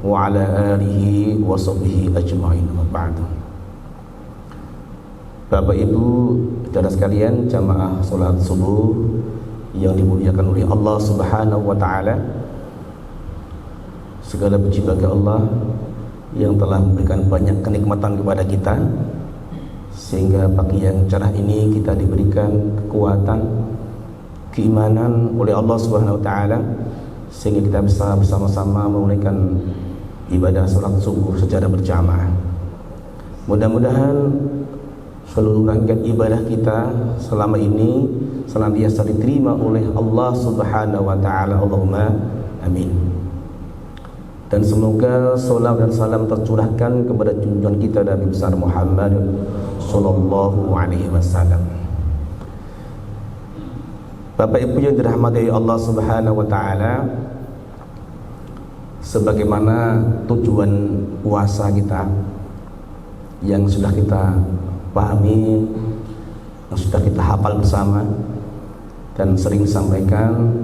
wa ala alihi wa sahbihi ajma'in wa ba'du. Bapak Ibu saudara sekalian, jamaah salat subuh yang dimuliakan oleh Allah Subhanahu wa taala. Segala puji bagi Allah yang telah memberikan banyak kenikmatan kepada kita, sehingga pagi yang cerah ini kita diberikan kekuatan, keimanan oleh Allah Subhanahu wa taala, sehingga kita bisa bersama-sama menunaikan ibadah salat subuh secara berjamaah. Mudah-mudahan seluruh rangkaian ibadah kita selama ini senantiasa diterima oleh Allah Subhanahu wa taala. Allahumma amin. Dan semoga salam dan salam tercurahkan kepada junjungan kita Nabi besar Muhammad sallallahu alaihi wasallam. Bapak Ibu yang dirahmati Allah Subhanahu wa taala, sebagaimana tujuan puasa kita yang sudah kita pahami, yang sudah kita hafal bersama dan sering disampaikan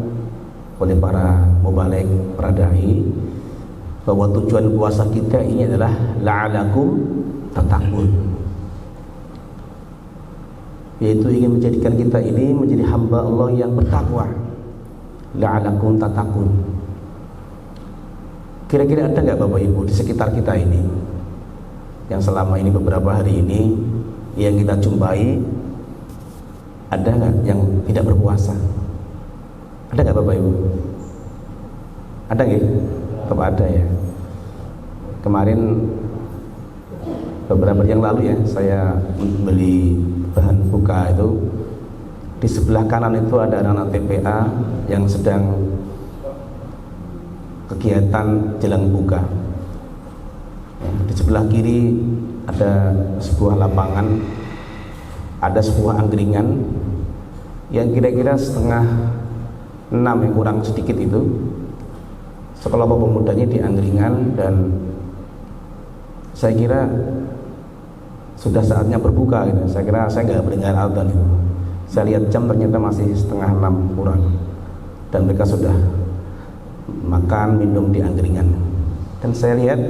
oleh para mubaligh, para dai, bahwa tujuan puasa kita ini adalah la'alakum tattaqun, yaitu ingin menjadikan kita ini menjadi hamba Allah yang bertakwa. La'alakum tattaqun. Kira-kira ada nggak Bapak Ibu di sekitar kita ini yang selama ini beberapa hari ini yang kita jumpai, ada nggak yang tidak berpuasa? Ada nggak Bapak Ibu? Ada nggak? Tetap ada ya. Kemarin beberapa hari yang lalu ya, saya beli bahan buka itu, di sebelah kanan itu ada anak-anak TPA yang sedang kegiatan jelang buka. Di sebelah kiri ada sebuah lapangan, ada sebuah angkringan yang kira-kira setengah 6 yang kurang sedikit itu. Sekelompok pemudanya di angkringan, dan saya kira sudah saatnya berbuka gitu. Saya kira saya nggak mendengar adzan itu. Saya lihat jam ternyata masih setengah 6 kurang, dan mereka sudah makan minum di angkringan. Dan saya lihat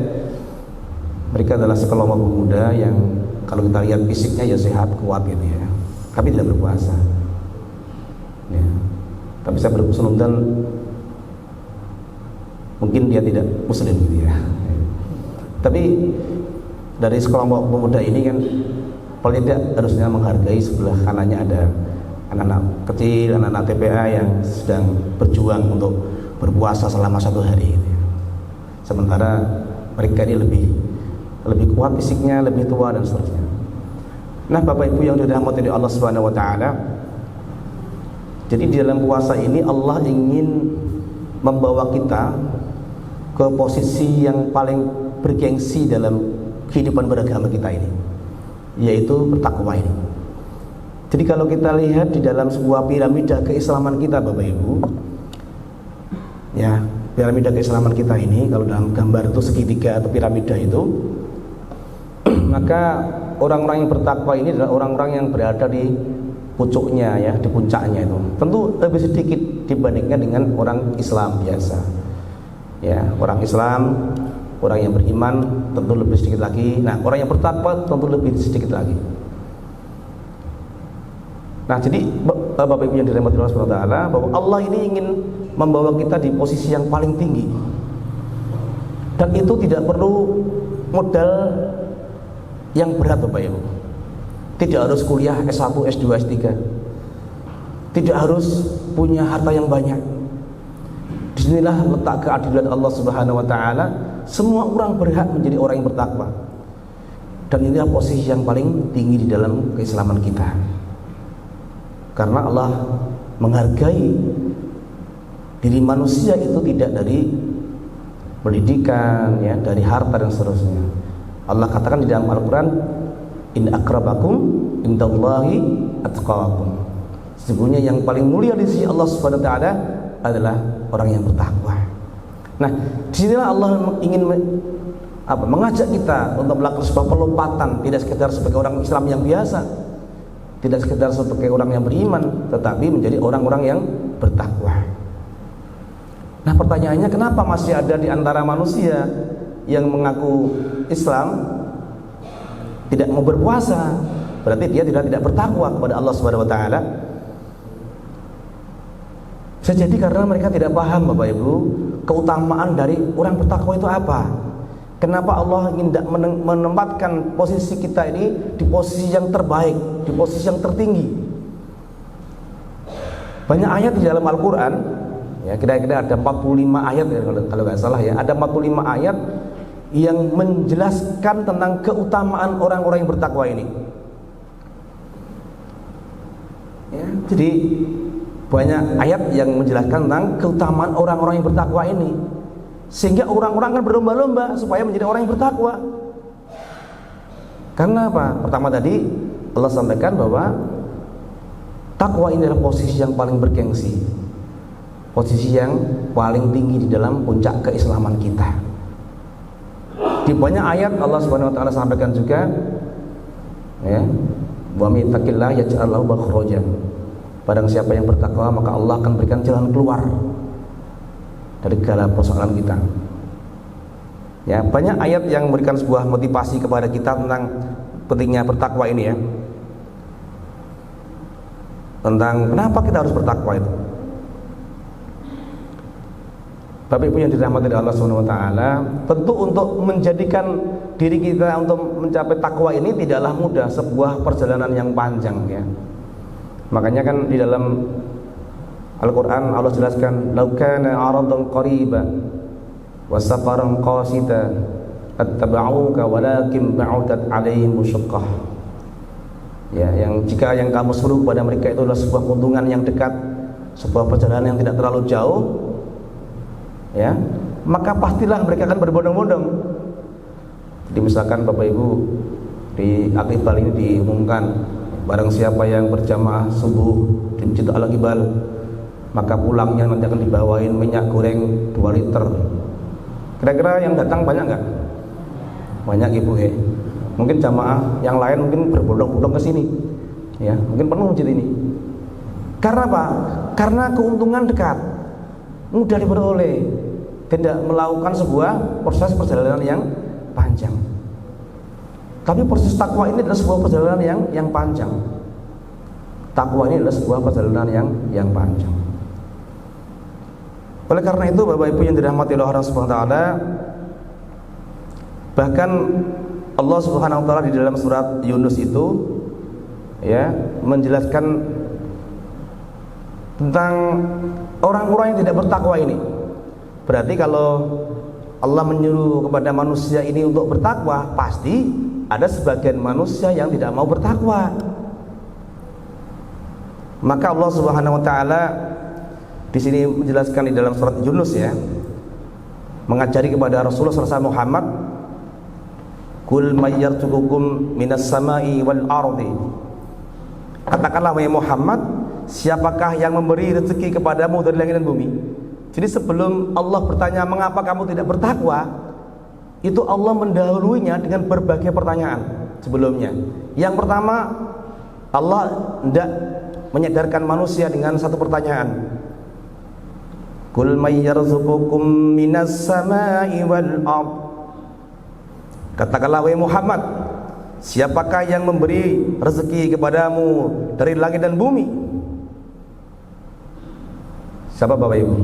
mereka adalah sekelompok pemuda yang kalau kita lihat fisiknya ya sehat, kuat gitu ya, tapi tidak berpuasa ya. Tapi saya berkesunungan mungkin dia tidak muslim gitu ya. Tapi dari sekelompok pemuda ini kan paling tidak harusnya menghargai sebelah kanannya ada anak-anak kecil, anak-anak TPA yang sedang berjuang untuk berpuasa selama 1 hari gitu ya. Sementara mereka ini lebih kuat fisiknya, lebih tua dan seterusnya. Nah, Bapak Ibu yang dirahmati oleh Allah Subhanahu wa taala, jadi di dalam puasa ini Allah ingin membawa kita ke posisi yang paling bergengsi dalam kehidupan beragama kita ini, yaitu bertakwa ini. Jadi kalau kita lihat di dalam sebuah piramida keislaman kita Bapak Ibu ya, piramida keislaman kita ini, kalau dalam gambar itu segitiga atau piramida itu, maka orang-orang yang bertakwa ini adalah orang-orang yang berada di pucuknya ya, di puncaknya itu. Tentu lebih sedikit dibandingkan dengan orang Islam biasa. Ya, orang Islam, orang yang beriman tentu lebih sedikit lagi. Nah, orang yang bertakwa tentu lebih sedikit lagi. Nah, jadi Bapak Ibu yang dirahmati Allah Subhanahu wa taala, bahwa Allah ini ingin membawa kita di posisi yang paling tinggi. Dan itu tidak perlu modal yang berat Bapak Ibu. Tidak harus kuliah S1, S2, S3. Tidak harus punya harta yang banyak. Disinilah letak keadilan Allah Subhanahu wa taala. Semua orang berhak menjadi orang yang bertakwa. Dan inilah posisi yang paling tinggi di dalam keislaman kita. Karena Allah menghargai diri manusia itu tidak dari pendidikan ya, dari harta dan seterusnya. Allah katakan di dalam Al-Qur'an, in akrabakum indallahi atqakum. Sesungguhnya yang paling mulia di sisi Allah Subhanahu wa taala adalah orang yang bertakwa. Nah, disinilah Allah ingin mengajak kita untuk melakukan sebuah pelompatan, tidak sekedar sebagai orang Islam yang biasa, tidak sekedar sebagai orang yang beriman, tetapi menjadi orang-orang yang bertakwa. Nah, pertanyaannya, kenapa masih ada di antara manusia yang mengaku Islam tidak mau berpuasa, berarti dia tidak bertakwa kepada Allah Subhanahu wa taala. Bisa jadi karena mereka tidak paham, Bapak Ibu, keutamaan dari orang bertakwa itu apa. Kenapa Allah ingin menempatkan posisi kita ini di posisi yang terbaik, di posisi yang tertinggi. Banyak ayat di dalam Al-Quran, ya, kira-kira ada 45 ayat ya, kalau nggak salah ya, ada 45 ayat yang menjelaskan tentang keutamaan orang-orang yang bertakwa ini. Ya, jadi banyak ayat yang menjelaskan tentang keutamaan orang-orang yang bertakwa ini, sehingga orang-orang akan berlomba-lomba supaya menjadi orang yang bertakwa. Karena apa? Pertama tadi Allah sampaikan bahwa takwa ini adalah posisi yang paling bergengsi, posisi yang paling tinggi di dalam puncak keislaman kita. Di banyak ayat Allah Subhanahu wa taala sampaikan juga, ya, wa may yattaqillah yaj'al lahu makhraja. Barang siapa yang bertakwa maka Allah akan berikan jalan keluar dari segala persoalan kita. Ya, banyak ayat yang memberikan sebuah motivasi kepada kita tentang pentingnya bertakwa ini ya. Tentang kenapa kita harus bertakwa itu. Bapak Ibu yang dirahmati oleh Allah Subhanahu wa taala, tentu untuk menjadikan diri kita untuk mencapai takwa ini tidaklah mudah, sebuah perjalanan yang panjang ya. Makanya kan di dalam Al-Quran Allah jelaskan, "Lau kana 'aradan qariba wa safaran qasida attaba'uka walakin ba'udat 'alaihim musyaqqah." Ya, yang jika yang kamu suruh kepada mereka itu adalah sebuah keuntungan yang dekat, sebuah perjalanan yang tidak terlalu jauh, ya, maka pastilah mereka akan berbondong-bondong. Jadi misalkan Bapak Ibu di Aqibal ini diumumkan, barang siapa yang berjamaah subuh di Masjid Al-Aqibal, maka pulangnya nanti akan dibawain minyak goreng 2 liter. Kira-kira yang datang banyak nggak? Banyak Ibu ya. Mungkin jamaah yang lain mungkin berbondong-bondong ke sini, ya, mungkin penuh masjid ini. Karena apa? Karena keuntungan dekat, mudah diperoleh, tidak melakukan sebuah proses perjalanan yang panjang. Tapi proses takwa ini adalah sebuah perjalanan yang panjang. Takwa ini adalah sebuah perjalanan yang panjang. Oleh karena itu Bapak Ibu yang dirahmati Allah Subhanahu wa taala, bahkan Allah Subhanahu wa taala di dalam surat Yunus itu ya menjelaskan tentang orang-orang yang tidak bertakwa ini. Berarti kalau Allah menyuruh kepada manusia ini untuk bertakwa, pasti ada sebagian manusia yang tidak mau bertakwa. Maka Allah Subhanahu wa taala di sini menjelaskan di dalam surat Yunus ya, mengajari kepada Rasulullah SAW Muhammad, "Qul may yarzuqukum minas samai wal ardi." Katakanlah wahai Muhammad, siapakah yang memberi rezeki kepadamu dari langit dan bumi? Jadi sebelum Allah bertanya mengapa kamu tidak bertakwa, itu Allah mendahuluinya dengan berbagai pertanyaan sebelumnya. Yang pertama, Allah tidak menyadarkan manusia dengan satu pertanyaan. Qul may yarzuqukum minas samai wal ard. Katakanlah wahai Muhammad, siapakah yang memberi rezeki kepadamu dari langit dan bumi? Siapa Bapak Ibu?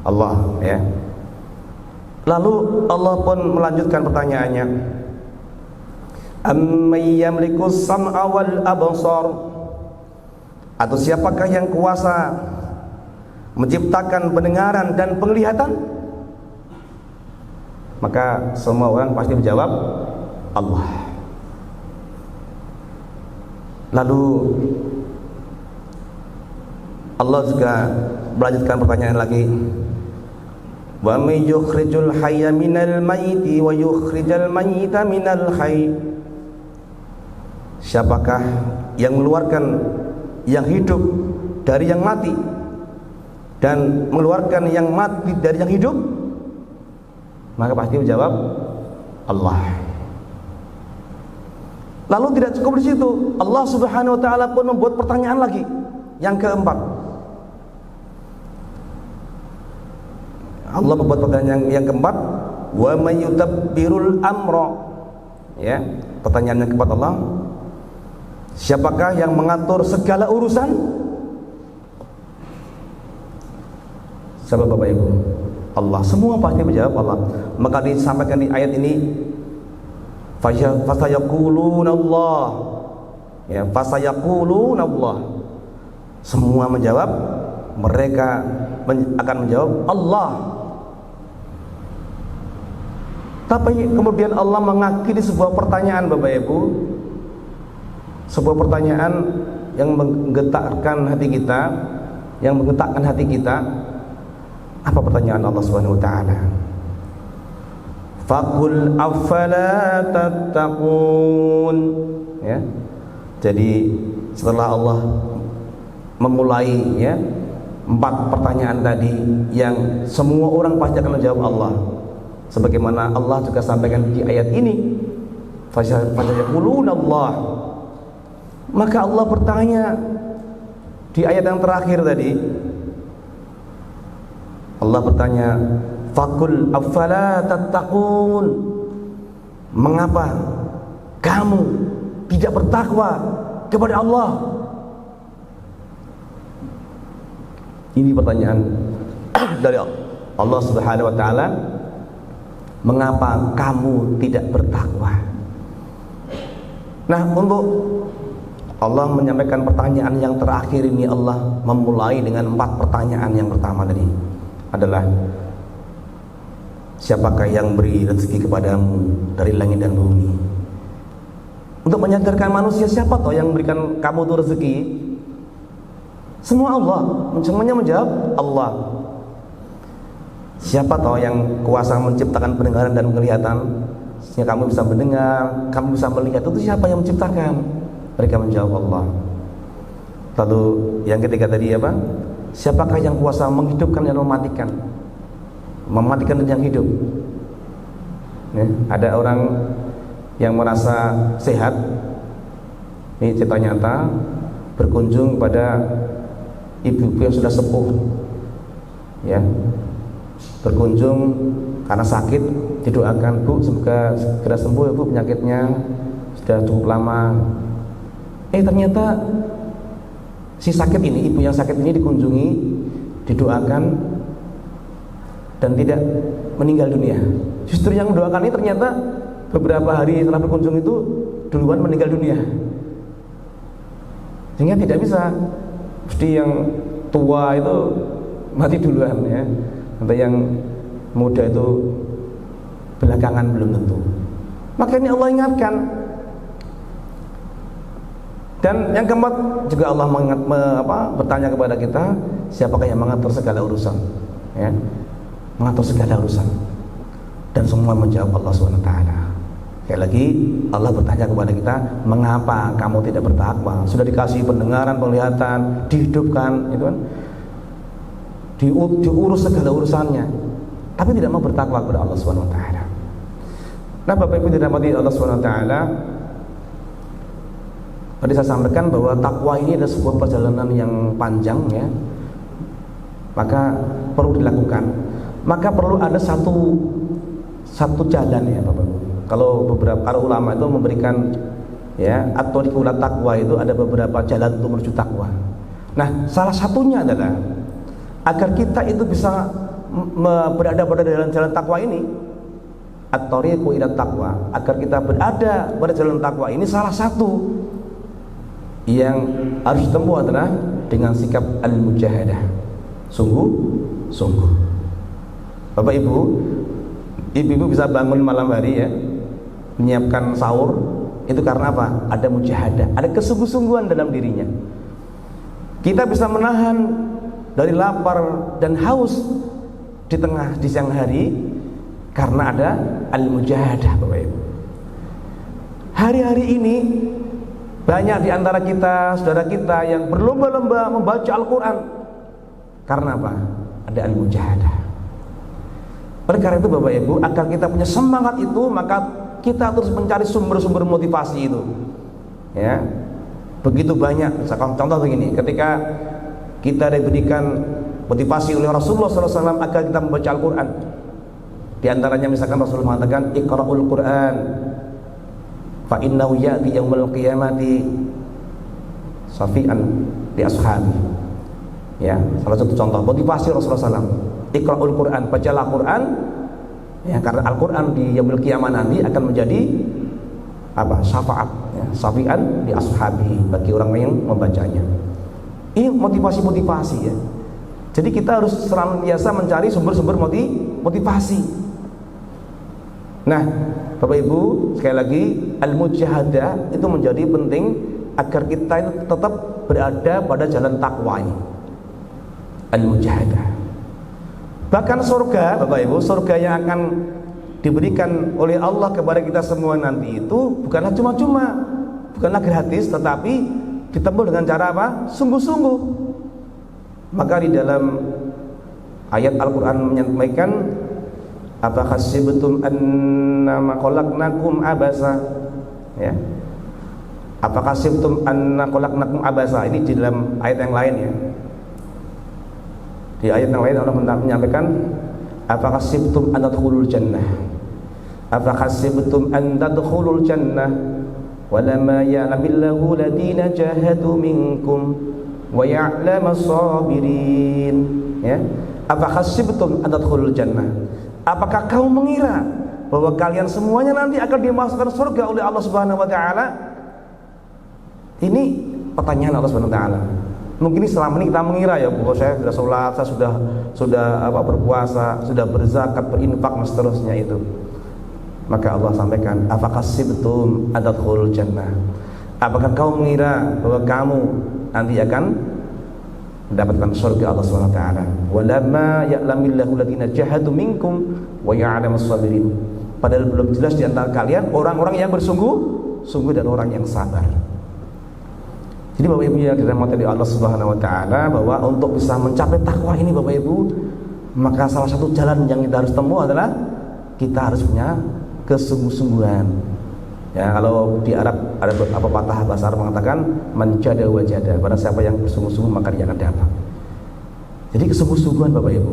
Allah ya. Lalu Allah pun melanjutkan pertanyaannya, "Amman yamliku sam'a wal absar?" Atau siapakah yang kuasa menciptakan pendengaran dan penglihatan? Maka semua orang pasti menjawab Allah. Lalu Allah juga melanjutkan pertanyaan lagi, "Wa may yukhrijul hayya minal mayyiti wa yukhrijal mayyita minal hayy?" Siapakah yang mengeluarkan yang hidup dari yang mati dan mengeluarkan yang mati dari yang hidup? Maka pasti menjawab Allah. Lalu tidak cukup di situ, Allah Subhanahu wa taala pun membuat pertanyaan lagi yang keempat. Allah membuat pertanyaan yang keempat, wa may yudabbirul amra. Ya, pertanyaannya kepada Allah, siapakah yang mengatur segala urusan? Siapa Bapak Ibu? Allah. Semua pasti menjawab Allah. Maka disampaikan di ayat ini, fasayaquluna Allah. Ya, fasayaquluna Allah. Semua menjawab, mereka akan menjawab Allah. Tapi kemudian Allah mengakhiri sebuah pertanyaan Bapak Ibu, sebuah pertanyaan yang menggetarkan hati kita, yang menggetarkan hati kita. Apa pertanyaan Allah Subhanahu wa taala? Faqul afala tattaqun. Ya. Jadi setelah Allah memulai ya 4 pertanyaan tadi yang semua orang pasti akan menjawab Allah, sebagaimana Allah juga sampaikan di ayat ini, fasayaquluna Allah. Maka Allah bertanya di ayat yang terakhir tadi, Allah bertanya, faqul afala tattaqun. Mengapa kamu tidak bertakwa kepada Allah? Ini pertanyaan dari Allah Subhanahu wa taala. Mengapa kamu tidak bertakwa? Nah, untuk Allah menyampaikan pertanyaan yang terakhir ini, Allah memulai dengan 4 pertanyaan. Yang pertama tadi adalah, siapakah yang beri rezeki kepadamu dari langit dan bumi? Untuk menyadarkan manusia, siapa toh yang memberikan kamu itu rezeki? Semua Allah. Semuanya menjawab Allah. Siapa toh yang kuasa menciptakan pendengaran dan penglihatan sehingga kamu bisa mendengar, kamu bisa melihat? Itu siapa yang menciptakan? Mereka menjawab Allah. Lalu yang ketiga tadi apa? Siapakah yang kuasa menghidupkan dan mematikan? Mematikan dan yang hidup. Ya, ada orang yang merasa sehat, ini cerita nyata, berkunjung pada ibu-ibu yang sudah sepuh, ya, berkunjung karena sakit, didoakan, Bu, semoga segera sembuh ya Bu, penyakitnya sudah cukup lama. Ternyata si sakit ini, ibu yang sakit ini dikunjungi, didoakan, dan tidak meninggal dunia. Justru yang mendoakan ini ternyata beberapa hari setelah berkunjung itu duluan meninggal dunia. Sehingga tidak bisa, mesti yang tua itu mati duluan ya, atau yang muda itu belakangan belum tentu. Maka ini Allah ingatkan. Dan yang keempat juga Allah bertanya kepada kita, siapakah yang mengatur segala urusan? Ya, mengatur segala urusan. Dan semua menjawab Allah SWT. Sekali lagi Allah bertanya kepada kita, mengapa kamu tidak bertakwa? Sudah dikasih pendengaran, penglihatan, dihidupkan, itu kan, diurus segala urusannya, tapi tidak mau bertakwa kepada Allah SWT. Nah, Bapak Ibu dirahmati Allah SWT, tadi saya sampaikan bahwa takwa ini adalah sebuah perjalanan yang panjang ya. Maka perlu dilakukan. Maka perlu ada satu jalan ya Bapak Ibu. Kalau beberapa para ulama itu memberikan ya, atau di kulat takwa itu ada beberapa jalan untuk menuju takwa. Nah, salah satunya adalah agar kita itu bisa berada pada jalan takwa ini, at-thariqu ila taqwa, agar kita berada pada jalan takwa ini, salah satu yang harus ditempuh adalah dengan sikap al-mujahadah, sungguh-sungguh. Bapak Ibu, ibu-ibu bisa bangun malam hari ya, menyiapkan sahur, itu karena apa? Ada mujahadah, ada kesungguh-sungguhan dalam dirinya. Kita bisa menahan dari lapar dan haus di siang hari karena ada al-mujahadah, Bapak Ibu. Hari-hari ini banyak di antara kita, saudara kita yang berlomba-lomba membaca Al-Quran. Karena apa? Ada al-mujahadah. Oleh karena itu Bapak Ibu, agar kita punya semangat itu, maka kita terus mencari sumber-sumber motivasi itu. Ya, begitu banyak. Contoh begini, ketika kita diberikan motivasi oleh Rasulullah SAW agar kita membaca Al-Quran, Di antaranya misalkan Rasulullah mengatakan Iqra'ul Qur'an fa innahu ya'ti yaumil qiyamati safi'an li ashabi. Ya, salah satu contoh motivasi Rasulullah SAW. Iqra'ul Qur'an, bacalah Quran, ya, karena Al-Quran di yaumil qiyamah nanti akan menjadi syafaat, ya, safi'an li ashabi, bagi orang yang membacanya. Ini motivasi ya. Jadi kita harus senantiasa mencari sumber-sumber motivasi. Nah, Bapak Ibu, sekali lagi al-mujahadah itu menjadi penting agar kita tetap berada pada jalan takwa ini. Al-mujahadah. Bahkan surga, Bapak Ibu, surga yang akan diberikan oleh Allah kepada kita semua nanti itu bukanlah cuma-cuma, bukanlah gratis, tetapi ditempuh dengan cara apa? Sungguh-sungguh. Maka di dalam ayat Al-Quran menyampaikan, apa hasibtum annama khalaqnakum abasa, ya. Apa hasibtum anna khalaqnakum abasa, ini di dalam ayat yang lain ya. Di ayat yang lain Allah menyampaikan, apa hasibtum an tadkhulul jannah, apa hasibtum an tadkhulul jannah walamma ya'lamillahu ladina jahadu minkum wa ya'lamas sabirin, ya. Apa hasibtum an tadkhulul jannah, apakah kamu mengira bahwa kalian semuanya nanti akan dimasukkan surga oleh Allah Subhanahu wa taala? Ini pertanyaan Allah Subhanahu wa taala. Mungkin selama ini kita mengira ya, bahwa saya sudah sholat, saya sudah berpuasa, sudah berzakat, berinfak dan seterusnya itu. Maka Allah sampaikan, apakah hasibtum an tadkhulul jannah, apakah kau mengira bahwa kamu nanti akan mendapatkan surga Allah Subhanahu wa taala? Walamma ya'lamillahu ladina jahadu minkum wa ya'lamus sabirin. Padahal belum jelas di antara kalian orang-orang yang bersungguh-sungguh dan orang yang sabar. Jadi Bapak Ibu yang dirahmati oleh Allah Subhanahu wa taala, bahwa untuk bisa mencapai takwa ini Bapak Ibu, maka salah satu jalan yang kita harus tempuh adalah kita harus punya kesungguh-sungguhan. Ya, kalau di Arab ada beberapa patah bahasa Arab mengatakan manjada wajada, barang siapa yang bersungguh-sungguh maka dia akan dapat. Jadi kesungguh-sungguhan Bapak Ibu.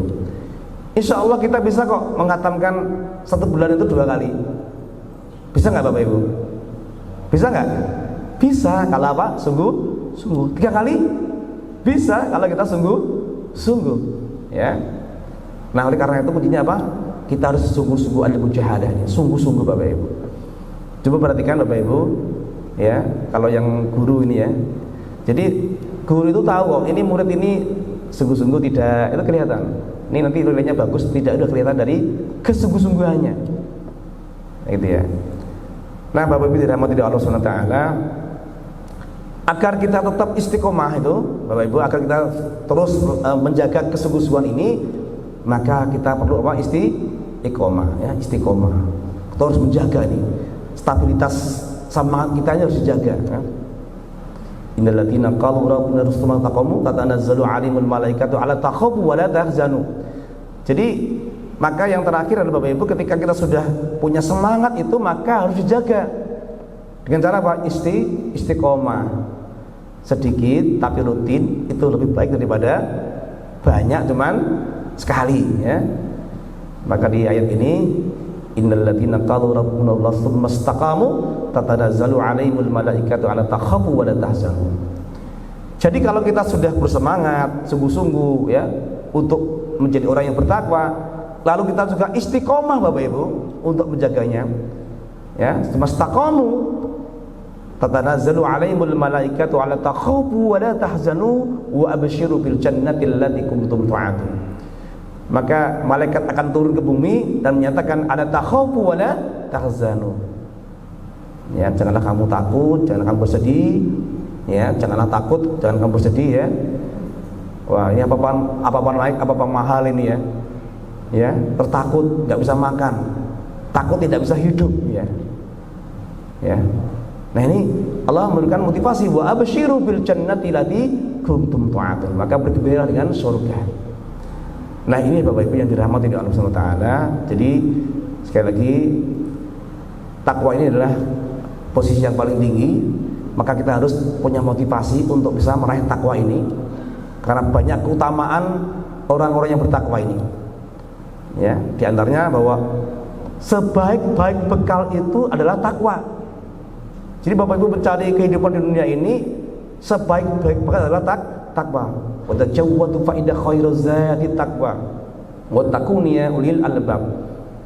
Insya Allah kita bisa kok menghatamkan 1 bulan itu 2 kali. Bisa nggak Bapak Ibu? Bisa nggak? Bisa kalau apa? Sungguh-sungguh. 3 kali? Bisa kalau kita sungguh-sungguh, ya. Nah, oleh karena itu kuncinya apa? Kita harus sungguh-sungguh, ada mujahadahnya, sungguh-sungguh Bapak Ibu. Coba perhatikan Bapak Ibu, ya, kalau yang guru ini ya. Jadi guru itu tahu kok ini murid ini sungguh-sungguh tidak, itu kelihatan. Ini nanti nilainya bagus, tidak, udah kelihatan dari kesungguh-sungguhannya. Gitu ya. Nah, Bapak Ibu dirahmati oleh Allah Subhanahu wa taala, agar kita tetap istiqomah itu, Bapak Ibu, agar kita terus menjaga kesungguh-sungguhan ini, maka kita perlu apa? Istiqomah, ya, istiqomah. Kita harus menjaga ini. Stabilitas semangat kita harus dijaga, ya. Innal ladzina qalu rabbuna tsumma taqamu tatanazzalu 'alaihimul malaikatu alla takhafu wa la tahzanu. Jadi maka yang terakhir adalah Bapak Ibu, ketika kita sudah punya semangat itu, maka harus dijaga dengan cara apa? Istiqomah. Sedikit tapi rutin itu lebih baik daripada banyak cuman sekali, ya. Maka di ayat ini, innal ladzina qalu rabbuna Allah tsumma istaqamu tatanazzalu 'alaihimul malaikatu alla takhafu wa la tahzanu. Jadi kalau kita sudah bersemangat sungguh-sungguh, ya, untuk menjadi orang yang bertakwa, lalu kita juga istiqomah Bapak Ibu untuk menjaganya, ya, istaqamu tatanazzalu 'alaihimul malaikatu alla takhafu wa la tahzanu wa abshiru bil jannati allati kuntum tu'adun. Maka malaikat akan turun ke bumi dan menyatakan ala takhafu wa la tahzanu. Ya, janganlah kamu takut, jangan kamu bersedih, ya, janganlah takut, jangan kamu bersedih, ya. Wah, ini apa-apa naik, apa-apa mahal ini, ya. Ya, tertakut nggak bisa makan, takut tidak bisa hidup, ya. Ya. Nah, ini Allah memberikan motivasi, wa absyiru bil jannati allati kuntum tu'adun. Maka bergembira dengan surga. Nah, ini Bapak Ibu yang dirahmati oleh Allah Subhanahu wa taala. Jadi sekali lagi, takwa ini adalah posisi yang paling tinggi. Maka kita harus punya motivasi untuk bisa meraih takwa ini, karena banyak keutamaan orang-orang yang bertakwa ini. Ya, di antaranya bahwa sebaik-baik bekal itu adalah takwa. Jadi Bapak Ibu mencari kehidupan di dunia ini, sebaik-baik bekal adalah takwa. Wa tajawwadu fa inna khairaz zadi taqwa. Wa takuni ulil albab.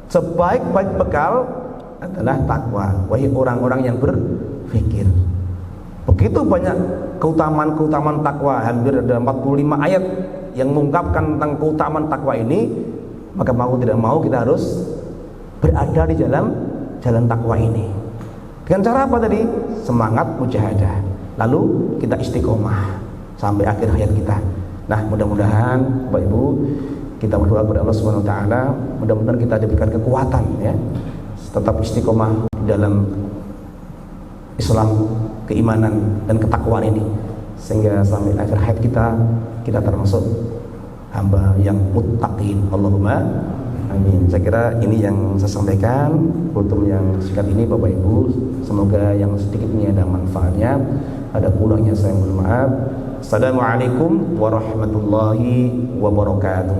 Sebaik-baik bekal adalah takwa. Wahai orang-orang yang berpikir. Begitu banyak keutamaan-keutamaan takwa, hampir ada 45 ayat yang mengungkapkan tentang keutamaan takwa ini. Maka mau tidak mau kita harus berada di jalan takwa ini. Dengan cara apa tadi? Semangat mujahadah. Lalu kita istiqomah sampai akhir hayat kita. Nah, mudah-mudahan Bapak Ibu kita berdoa kepada Allah Subhanahu wa taala, mudah-mudahan kita diberikan kekuatan ya. Tetap istiqomah dalam Islam, keimanan dan ketakwaan ini, sehingga sampai akhir hayat kita termasuk hamba yang muttaqin. Allahumma amin. Saya kira ini yang saya sampaikan, kultum yang singkat ini Bapak Ibu, semoga yang sedikit ini ada manfaatnya, ada kurangnya saya mohon maaf. Assalamualaikum warahmatullahi wabarakatuh.